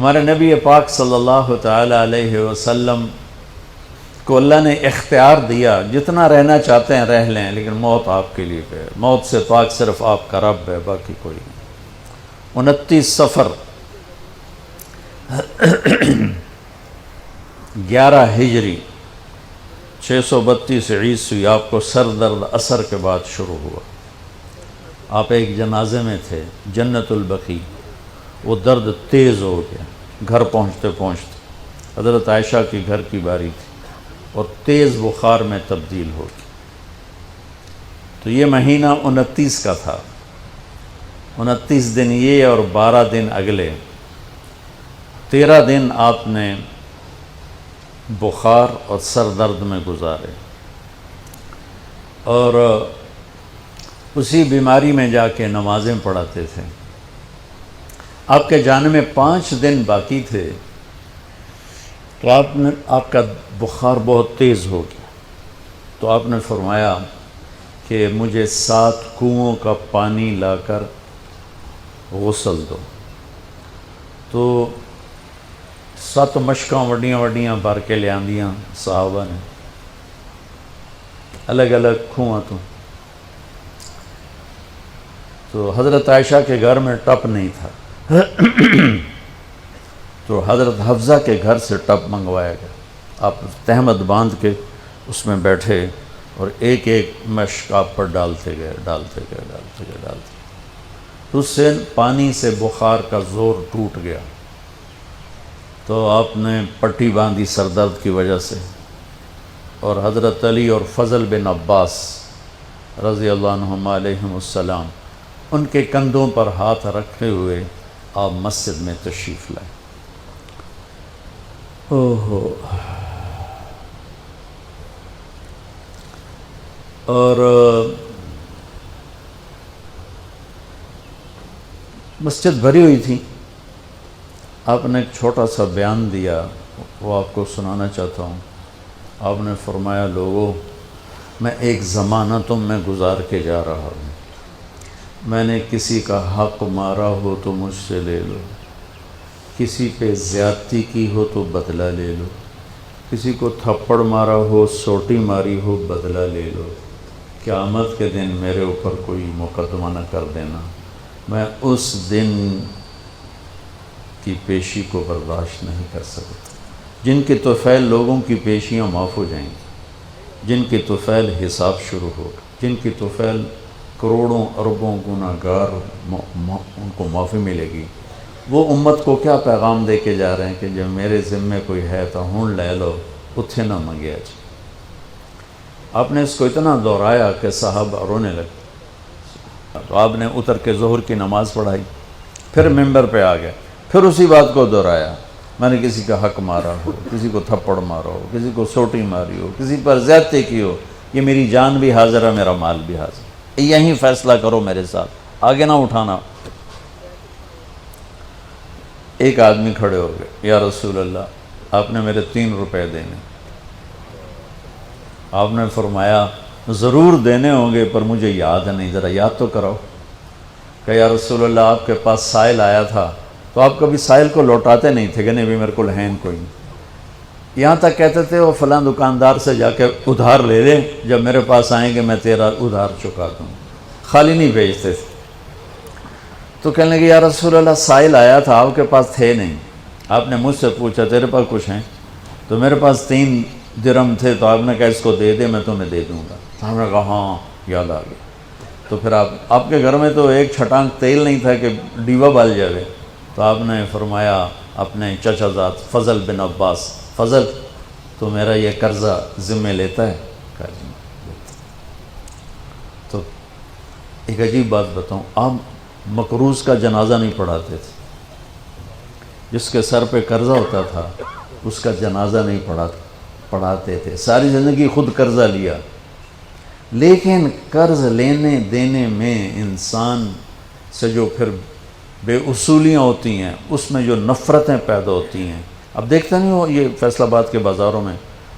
ہمارے نبی پاک صلی اللہ تعالی علیہ وسلم کو اللہ نے اختیار دیا، جتنا رہنا چاہتے ہیں رہ لیں، لیکن موت آپ کے لیے ہے، موت سے پاک صرف آپ کا رب ہے، باقی کوئی نہیں۔ 29 صفر 11 ہجری 632 عیسوی آپ کو سر درد عصر کے بعد شروع ہوا۔ آپ ایک جنازے میں تھے جنت البقیع، وہ درد تیز ہو گیا، گھر پہنچتے پہنچتے حضرت عائشہ کی گھر کی باری تھی اور تیز بخار میں تبدیل ہو گئی۔ تو یہ مہینہ 29 کا تھا، 29 دن یہ اور 12 دن اگلے، 13 دن آپ نے بخار اور سر درد میں گزارے، اور اسی بیماری میں جا کے نمازیں پڑھاتے تھے۔ آپ کے جانے میں 5 دن باقی تھے تو آپ کا بخار بہت تیز ہو گیا، تو آپ نے فرمایا کہ مجھے 7 کنوؤں کا پانی لا کر غسل دو۔ تو 7 مشکاں وڈیاں وڈیاں بھر کے لے آندیاں صحابہ نے، الگ الگ کنواں تو حضرت عائشہ کے گھر میں ٹپ نہیں تھا، تو حضرت حفصہ کے گھر سے ٹپ منگوایا گیا۔ آپ تہمت باندھ کے اس میں بیٹھے اور ایک ایک مشک آپ پر ڈالتے گئے تو اس سے پانی سے بخار کا زور ٹوٹ گیا، تو آپ نے پٹی باندھی سر درد کی وجہ سے، اور حضرت علی اور فضل بن عباس رضی اللہ عنہما علیہم السلام ان کے کندھوں پر ہاتھ رکھے ہوئے آپ مسجد میں تشریف لائے۔ اور مسجد بھری ہوئی تھی۔ آپ نے ایک چھوٹا سا بیان دیا، وہ آپ کو سنانا چاہتا ہوں۔ آپ نے فرمایا، لوگوں، میں ایک زمانہ تم میں گزار کے جا رہا ہوں، میں نے کسی کا حق مارا ہو تو مجھ سے لے لو، کسی پہ زیادتی کی ہو تو بدلہ لے لو، کسی کو تھپڑ مارا ہو، سوٹی ماری ہو، بدلہ لے لو، قیامت کے دن میرے اوپر کوئی مقدمہ نہ کر دینا، میں اس دن کی پیشی کو برداشت نہیں کر سکتا۔ جن کے طفیل لوگوں کی پیشیاں معاف ہو جائیں گی، جن کے طفیل حساب شروع ہوگا، جن کی طفیل کروڑوں اربوں گناہگار ان کو معافی ملے گی، وہ امت کو کیا پیغام دے کے جا رہے ہیں کہ جب میرے ذمے کوئی ہے تو ہون لے لو، اتھے نہ منگیا جی۔ آپ نے اس کو اتنا دہرایا کہ صحابہ رونے لگے، تو آپ نے اتر کے ظہر کی نماز پڑھائی، پھر ممبر پہ آ گئے، پھر اسی بات کو دہرایا، میں نے کسی کا حق مارا ہو، کسی کو تھپڑ مارا ہو، کسی کو سوٹی ماری ہو، کسی پر زیادتی کی ہو، یہ میری جان بھی حاضر ہے، میرا مال بھی حاضر ہے، یہیں فیصلہ کرو میرے ساتھ، آگے نہ اٹھانا۔ ایک آدمی کھڑے ہو گئے، یا رسول اللہ، آپ نے میرے 3 روپے دینے۔ آپ نے فرمایا، ضرور دینے ہوں گے پر مجھے یاد نہیں، ذرا یاد تو کراؤ۔ کہ یا رسول اللہ، آپ کے پاس سائل آیا تھا تو آپ کبھی سائل کو لوٹاتے نہیں تھے کہ نہیں بھی میرے کو لہین کوئی نہیں، یہاں تک کہتے تھے وہ فلاں دکاندار سے جا کے ادھار لے لے، جب میرے پاس آئیں گے میں تیرا ادھار چکا دوں، خالی نہیں بھیجتے تھے۔ تو کہنے لگے، یا رسول اللہ، سائل آیا تھا، آپ کے پاس تھے نہیں، آپ نے مجھ سے پوچھا تیرے پاس کچھ ہیں؟ تو میرے پاس 3 درہم تھے، تو آپ نے کہا اس کو دے دے، میں تمہیں دے دوں گا۔ تو ہم نے کہا ہاں یاد آ گیا۔ تو پھر آپ کے گھر میں تو ایک چھٹانک تیل نہیں تھا کہ ڈیوا بال جاوے، تو آپ نے فرمایا اپنے چچا زاد فضل بن عباس، فضل تو میرا یہ قرضہ ذمہ لیتا ہے؟ کہا جی لیتا۔ تو ایک عجیب بات بتاؤں، آپ مقروض کا جنازہ نہیں پڑھاتے تھے، جس کے سر پہ قرضہ ہوتا تھا اس کا جنازہ نہیں پڑھاتے تھے، ساری زندگی خود قرضہ لیا، لیکن قرض لینے دینے میں انسان سے جو پھر بے اصولیاں ہوتی ہیں، اس میں جو نفرتیں پیدا ہوتی ہیں۔ اب دیکھتے نہیں ہو یہ فیصل آباد کے بازاروں میں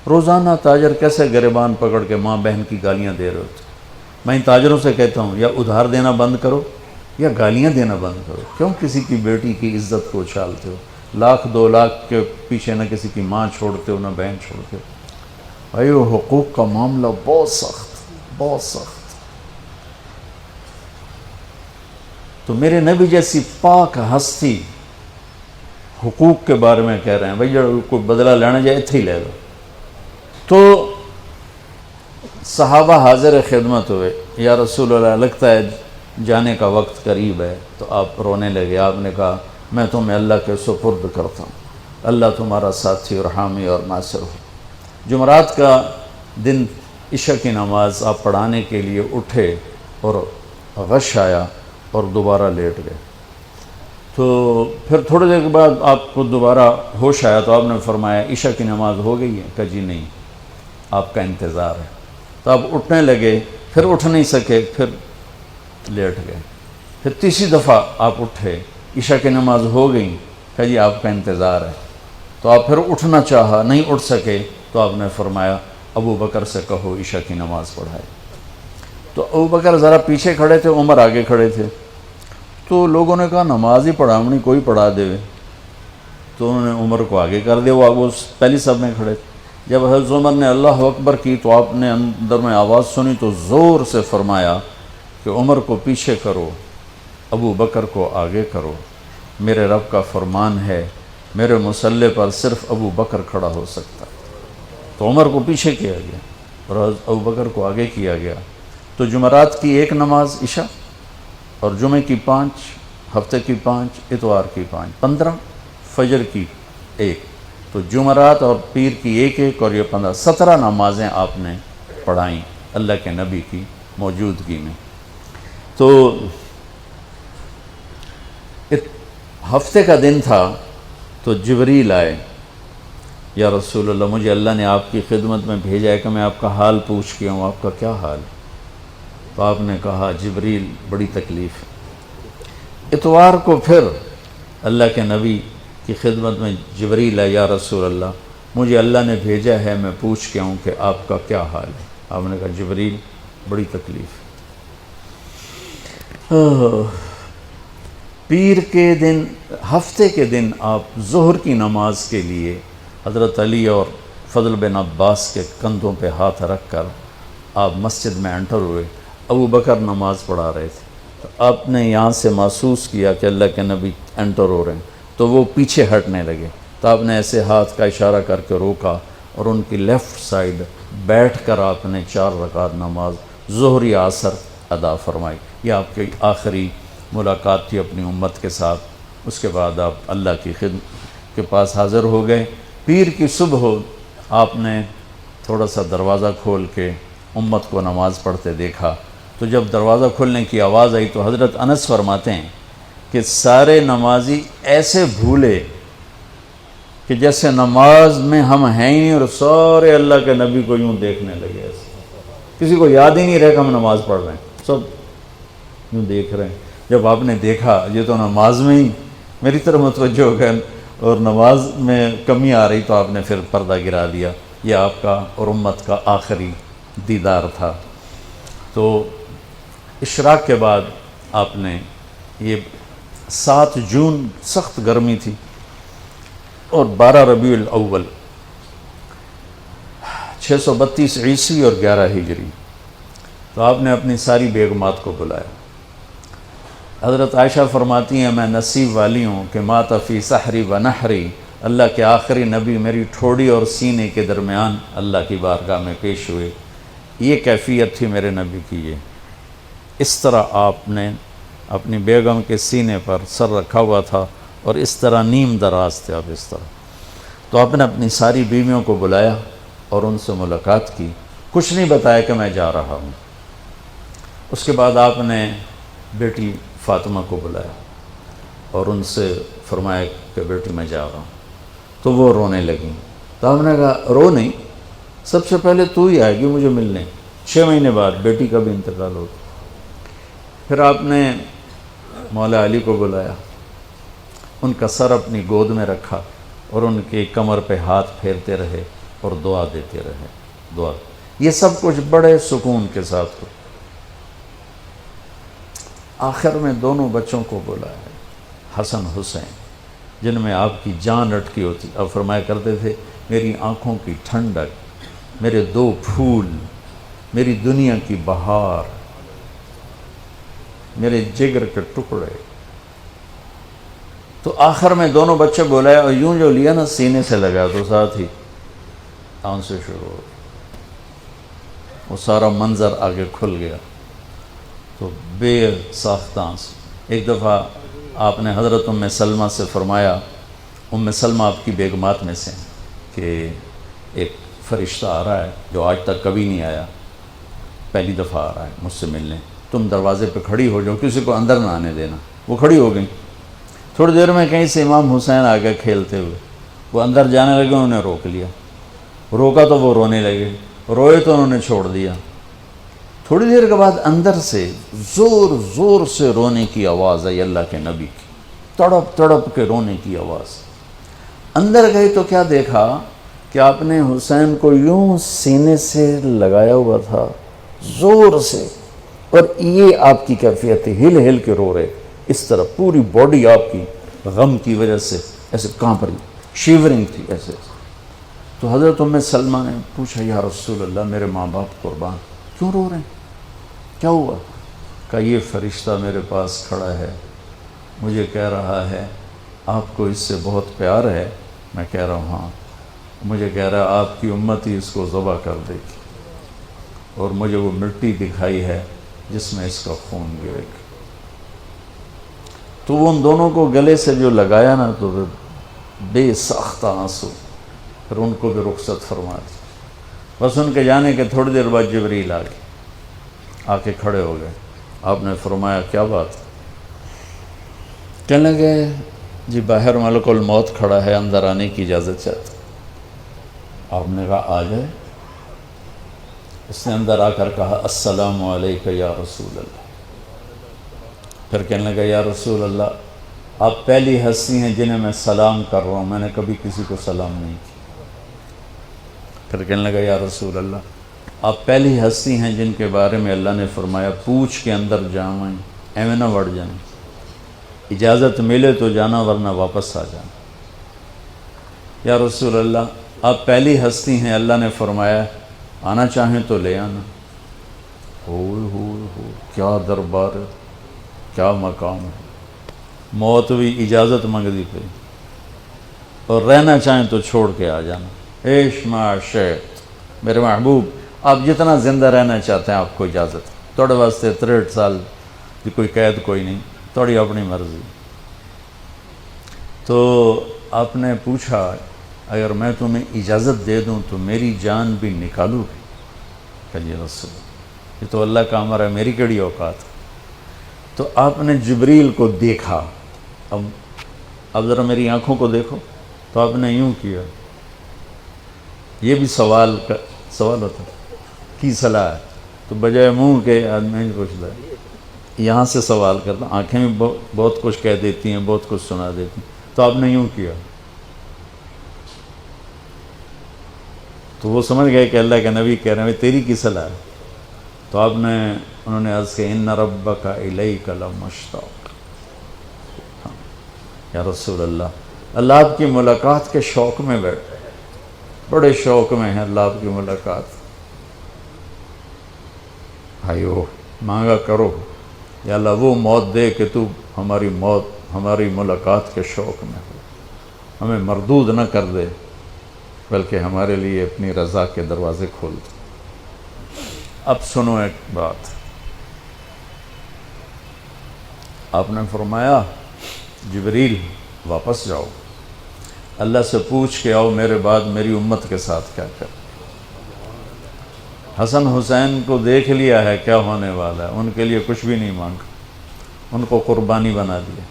روزانہ تاجر کیسے گریبان پکڑ کے ماں بہن کی گالیاں دے رہے ہوتے۔ میں ان تاجروں سے کہتا ہوں یا ادھار دینا بند کرو یا گالیاں دینا بند کرو، کیوں کسی کی بیٹی کی عزت کو اچھالتے ہو؟ لاکھ 2 لاکھ کے پیچھے نہ کسی کی ماں چھوڑتے ہو نہ بہن چھوڑتے ہو. بھائی وہ حقوق کا معاملہ بہت سخت. تو میرے نبی جیسی پاک ہستی حقوق کے بارے میں کہہ رہے ہیں بھائی جو کوئی بدلہ لینا جائے اتھے ہی لے لو. تو صحابہ حاضر خدمت ہوئے، یا رسول اللہ لگتا ہے جانے کا وقت قریب ہے. تو آپ رونے لگے. آپ نے کہا میں تمہیں اللہ کے سپرد کرتا ہوں، اللہ تمہارا ساتھی اور حامی اور ناصر ہو. جمعرات کا دن عشاء کی نماز آپ پڑھانے کے لیے اٹھے اور غش آیا اور دوبارہ لیٹ گئے. تو پھر تھوڑے دیر کے بعد آپ کو دوبارہ ہوش آیا تو آپ نے فرمایا عشاء کی نماز ہو گئی ہے؟ کہا جی نہیں، آپ کا انتظار ہے. تو آپ اٹھنے لگے، پھر اٹھ نہیں سکے، پھر لیٹ گئے. پھر تیسری دفعہ آپ اٹھے، عشاء کی نماز ہو گئی. کہا جی آپ کا انتظار ہے. تو آپ پھر اٹھنا چاہا، نہیں اٹھ سکے. تو آپ نے فرمایا ابو بکر سے کہو عشاء کی نماز پڑھائے. تو ابو بکر ذرا پیچھے کھڑے تھے، عمر آگے کھڑے تھے. تو لوگوں نے کہا نماز ہی پڑھاونی، کوئی پڑھا دے. تو انہوں نے عمر کو آگے کر دیا، وہ پہلی صف میں کھڑے تھے. جب حضرت عمر نے اللہ اکبر کی تو آپ نے اندر میں آواز سنی تو زور سے فرمایا کہ عمر کو پیچھے کرو، ابو بکر کو آگے کرو. میرے رب کا فرمان ہے میرے مصلی پر صرف ابو بکر کھڑا ہو سکتا. تو عمر کو پیچھے کیا گیا اور ابو بکر کو آگے کیا گیا. تو جمعرات کی 1 نماز عشاء اور جمعے کی 5، ہفتے کی 5، اتوار کی 5، 15، فجر کی 1. تو جمعرات اور پیر کی 1 اور یہ 15، 17 نمازیں آپ نے پڑھائیں اللہ کے نبی کی موجودگی میں. تو ہفتے کا دن تھا تو جبریل آئے، یا رسول اللہ مجھے اللہ نے آپ کی خدمت میں بھیجا ہے کہ میں آپ کا حال پوچھ کے ہوں. آپ کا کیا حال؟ تو آپ نے کہا جبریل بڑی تکلیف ہے. اتوار کو پھر اللہ کے نبی کی خدمت میں جبریل ہے، یا رسول اللہ مجھے اللہ نے بھیجا ہے میں پوچھ کے ہوں کہ آپ کا کیا حال ہے. آپ نے کہا جبریل بڑی تکلیف. پیر کے دن، ہفتے کے دن آپ ظہر کی نماز کے لیے حضرت علی اور فضل بن عباس کے کندھوں پہ ہاتھ رکھ کر آپ مسجد میں انٹر ہوئے. ابو بکر نماز پڑھا رہے تھے. تو آپ نے یہاں سے محسوس کیا کہ اللہ کے نبی انٹر ہو رہے ہیں تو وہ پیچھے ہٹنے لگے. تو آپ نے ایسے ہاتھ کا اشارہ کر کے روکا اور ان کی لیفٹ سائڈ بیٹھ کر آپ نے 4 رکعت نماز ظہر یا عصر ادا فرمائی. یہ آپ کی آخری ملاقات تھی اپنی امت کے ساتھ. اس کے بعد آپ اللہ کی خدمت کے پاس حاضر ہو گئے. پیر کی صبح آپ نے تھوڑا سا دروازہ کھول کے امت کو نماز پڑھتے دیکھا. تو جب دروازہ کھولنے کی آواز آئی تو حضرت انس فرماتے ہیں کہ سارے نمازی ایسے بھولے کہ جیسے نماز میں ہم ہیں ہی نہیں، اور سارے اللہ کے نبی کو یوں دیکھنے لگے. ایسے کسی کو یاد ہی نہیں رہے کہ ہم نماز پڑھ رہے ہیں، سب یوں دیکھ رہے ہیں. جب آپ نے دیکھا یہ تو نماز میں ہی میری طرف متوجہ ہو گئے اور نماز میں کمی آ رہی، تو آپ نے پھر پردہ گرا دیا. یہ آپ کا اور امت کا آخری دیدار تھا. تو اشراق کے بعد آپ نے یہ 7 جون سخت گرمی تھی اور 12 ربیع الاول 632 عیسوی اور 11 ہجری. تو آپ نے اپنی ساری بیگمات کو بلایا. حضرت عائشہ فرماتی ہیں میں نصیب والی ہوں کہ مات فی سحری و نحری، اللہ کے آخری نبی میری ٹھوڑی اور سینے کے درمیان اللہ کی بارگاہ میں پیش ہوئے. یہ کیفیت تھی میرے نبی کی. یہ اس طرح آپ نے اپنی بیگم کے سینے پر سر رکھا ہوا تھا اور اس طرح نیم دراز تھے آپ اس طرح. تو آپ نے اپنی ساری بیویوں کو بلایا اور ان سے ملاقات کی. کچھ نہیں بتایا کہ میں جا رہا ہوں. اس کے بعد آپ نے بیٹی فاطمہ کو بلایا اور ان سے فرمایا کہ بیٹی میں جا رہا ہوں. تو وہ رونے لگیں. تو ہم نے کہا رو نہیں، سب سے پہلے تو ہی آئے گی مجھے ملنے. 6 مہینے بعد بیٹی کا بھی انتقال ہو گیا. پھر آپ نے مولا علی کو بلایا، ان کا سر اپنی گود میں رکھا اور ان کی کمر پہ ہاتھ پھیرتے رہے اور دعا دیتے رہے. دعا یہ سب کچھ بڑے سکون کے ساتھ ہو. آخر میں دونوں بچوں کو بلایا، حسن حسین. جن میں آپ کی جان اٹکی ہوتی. اب فرمایا کرتے تھے میری آنکھوں کی ٹھنڈک، میرے 2 پھول، میری دنیا کی بہار، میرے جگر کے ٹکڑے. تو آخر میں دونوں بچے بلایا اور یوں جو لیا نا سینے سے لگا تو ساتھ ہی آنسو شروع ہو. وہ سارا منظر آگے کھل گیا تو بے ساختہ آنسو. ایک دفعہ آپ نے حضرت ام سلمہ سے فرمایا، ام سلمہ آپ کی بیگمات میں سے کہ ایک فرشتہ آ رہا ہے جو آج تک کبھی نہیں آیا، پہلی دفعہ آ رہا ہے مجھ سے ملنے، تم دروازے پہ کھڑی ہو جاؤ، کسی کو اندر نہ آنے دینا. وہ کھڑی ہو گئیں. تھوڑی دیر میں کہیں سے امام حسین آ گئے کھیلتے ہوئے، وہ اندر جانے لگے، انہوں نے روک لیا. روکا تو وہ رونے لگے، روئے تو انہوں نے چھوڑ دیا. تھوڑی دیر کے بعد اندر سے زور زور سے رونے کی آواز آئی اللہ کے نبی کی، تڑپ تڑپ کے رونے کی آواز. اندر گئے تو کیا دیکھا کہ آپ نے حسین کو یوں سینے سے لگایا ہوا تھا زور سے، اور یہ آپ کی کیفیت تھی، ہل ہل کے رو رہے اس طرح، پوری باڈی آپ کی غم کی وجہ سے ایسے کانپ رہی، شیورنگ تھی ایسے. تو حضرت ام سلمہ نے پوچھا یا رسول اللہ میرے ماں باپ قربان، کیوں رو رہے ہیں، کیا ہوا؟ کہا یہ فرشتہ میرے پاس کھڑا ہے، مجھے کہہ رہا ہے آپ کو اس سے بہت پیار ہے. میں کہہ رہا ہوں ہاں. مجھے کہہ رہا ہے آپ کی امت ہی اس کو ذبح کر دے گی، اور مجھے وہ مٹی دکھائی ہے جس میں اس کا خون گرے گا. تو وہ ان دونوں کو گلے سے جو لگایا نا تو بے ساختہ آنسو، پھر ان کو بھی رخصت فرما دی. بس ان کے جانے کے تھوڑی دیر بعد جبریل آ گئے، آ کے کھڑے ہو گئے. آپ نے فرمایا کیا بات؟ کہنے لگے جی باہر ملک الموت کھڑا ہے، اندر آنے کی اجازت چاہتا. آپ نے کہا آ جائے. اس نے اندر آ کر کہا السلام علیکہ یا رسول اللہ. پھر کہنے لگا یا رسول اللہ آپ پہلی ہستی ہیں جنہیں میں سلام کر رہا ہوں، میں نے کبھی کسی کو سلام نہیں کیا. پھر کہنے لگا یا رسول اللہ آپ پہلی ہستی ہیں جن کے بارے میں اللہ نے فرمایا پوچھ کے اندر جائیں، ایویں نہ وڑ جائیں، اجازت ملے تو جانا ورنہ واپس آ جانا. یا رسول اللہ آپ پہلی ہستی ہیں اللہ نے فرمایا آنا چاہیں تو لے آنا. ہو کیا دربار ہے، کیا مقام ہے. موت بھی اجازت منگتی پہ، اور رہنا چاہیں تو چھوڑ کے آ جانا. عیش معاشیت میرے محبوب، آپ جتنا زندہ رہنا چاہتے ہیں آپ کو اجازت. توڑے واسطے 63 سال کی کوئی قید کوئی نہیں، توڑی اپنی مرضی. تو آپ نے پوچھا اگر میں تمہیں اجازت دے دوں تو میری جان بھی نکالو گی؟ کہ جی رسول یہ تو اللہ کا امر ہے، میری کیڑی اوقات. تو آپ نے جبریل کو دیکھا. اب ذرا میری آنکھوں کو دیکھو. تو آپ نے یوں کیا. یہ بھی سوال ہوتا کی صلاح ہے، تو بجائے منہ کے آدمی پوچھتا ہے، یہاں سے سوال کرتا. آنکھیں بھی بہت کچھ کہہ دیتی ہیں، بہت کچھ سنا دیتی ہیں. تو آپ نے یوں کیا. تو وہ سمجھ گئے کہ اللہ کے نبی کہہ رہے ہیں تیری کی صلاح ہے. تو انہوں نے عرض کہ ان ربک الیک لمشتاق. یا رسول اللہ آپ کی ملاقات کے شوق میں بیٹھے، بڑے شوق میں ہیں اللہ آپ کی ملاقات. بھائیو مانگا کرو یا اللہ وہ موت دے کہ تو ہماری ملاقات کے شوق میں ہو، ہمیں مردود نہ کر دے بلکہ ہمارے لیے اپنی رضا کے دروازے کھول دے. اب سنو ایک بات. آپ نے فرمایا جبریل واپس جاؤ، اللہ سے پوچھ کے آؤ میرے بعد میری امت کے ساتھ کیا کر. حسن حسین کو دیکھ لیا ہے کیا ہونے والا ہے، ان کے لیے کچھ بھی نہیں مانگا، ان کو قربانی بنا دیا،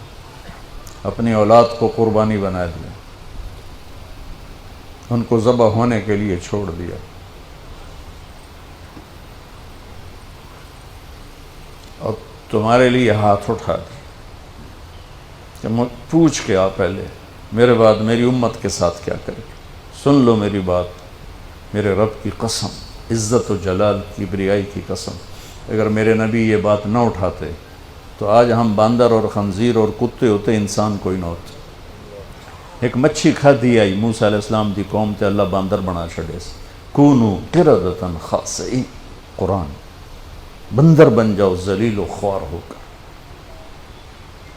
اپنی اولاد کو قربانی بنا دیا، ان کو ذبح ہونے کے لیے چھوڑ دیا. اور تمہارے لیے ہاتھ اٹھا دیا کہ پوچھ کے آ پہلے میرے بعد میری امت کے ساتھ کیا کرے. سن لو میری بات، میرے رب کی قسم، عزت و جلال کبریائی کی قسم، اگر میرے نبی یہ بات نہ اٹھاتے تو آج ہم باندر اور خنزیر اور کتے ہوتے، انسان کوئی نہ ہوتے. ایک مچھی کھادی آئی موسیٰ علیہ السلام دی قوم تے اللہ باندر بنا چھڑے سے کونو قردتن خاسئی قرآن بندر بن جاؤ ذلیل و خوار ہو کر.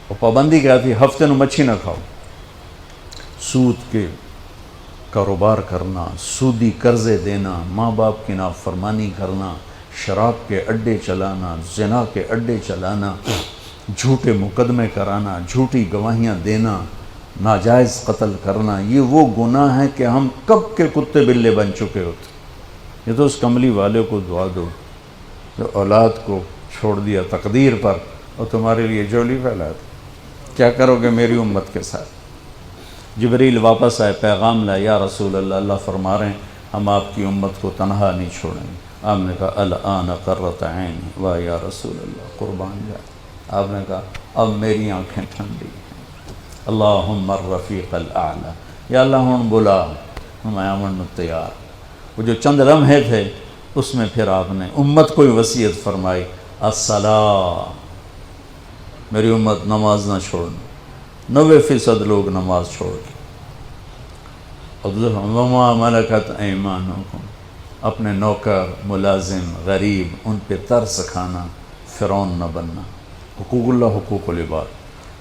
اور پابندی کیا تھی؟ ہفتے نو مچھی نہ کھاؤ. سود کے کاروبار کرنا، سودی قرضے دینا، ماں باپ کی نافرمانی کرنا، شراب کے اڈے چلانا، زنا کے اڈے چلانا، جھوٹے مقدمے کرانا، جھوٹی گواہیاں دینا، ناجائز قتل کرنا، یہ وہ گناہ ہے کہ ہم کب کے کتے بلے بن چکے ہوتے. یہ تو اس کملی والے کو دعا دو جو اولاد کو چھوڑ دیا تقدیر پر اور تمہارے لیے جولی پھیلا دی. کیا کرو گے میری امت کے ساتھ؟ جبریل واپس آئے، پیغام لائے، یا رسول اللہ، اللہ فرما رہے ہیں ہم آپ کی امت کو تنہا نہیں چھوڑیں گے. آپ نے کہا الآن قرۃ عین، واہ یا رسول اللہ قربان جائے. آپ نے کہا اب میری آنکھیں ٹھنڈی ہیں. اللہم الرفیق الاعلی، یا اللہ ہوں بلا ہم آمن تیار. وہ جو چند لمحے تھے اس میں پھر آپ نے امت کو وصیت فرمائی، الصلاۃ، میری امت نماز نہ چھوڑنا. 90% لوگ نماز چھوڑ گئے. وما ملکت ایمانکم، اپنے نوکر، ملازم، غریب ان پہ ترس کھانا، فرعون نہ بننا. حقوق اللہ، حقوق العباد.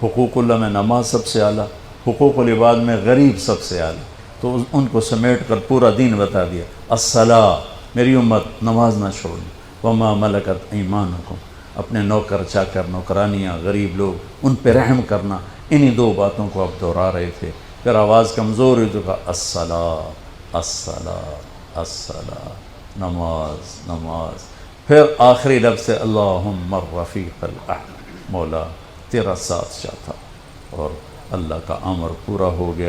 حقوق اللہ میں نماز سب سے اعلیٰ، حقوق العباد میں غریب سب سے اعلیٰ. تو ان کو سمیٹ کر پورا دین بتا دیا. الصلاۃ، میری امت نماز نہ چھوڑنا. وما ملکت ایمانکم، اپنے نوکر چاکر، نوکرانیاں، غریب لوگ ان پہ رحم کرنا. انہی دو باتوں کو آپ دہرا رہے تھے. پھر آواز کمزور ہوئی تو کہا الصلاۃ، الصلاۃ، الصلاۃ، نماز، نماز. پھر آخری لفظ سے اللہم الرفیق الاعلی، مولا تیرا ساتھ چاہتا اور اللہ کا امر پورا ہو گیا.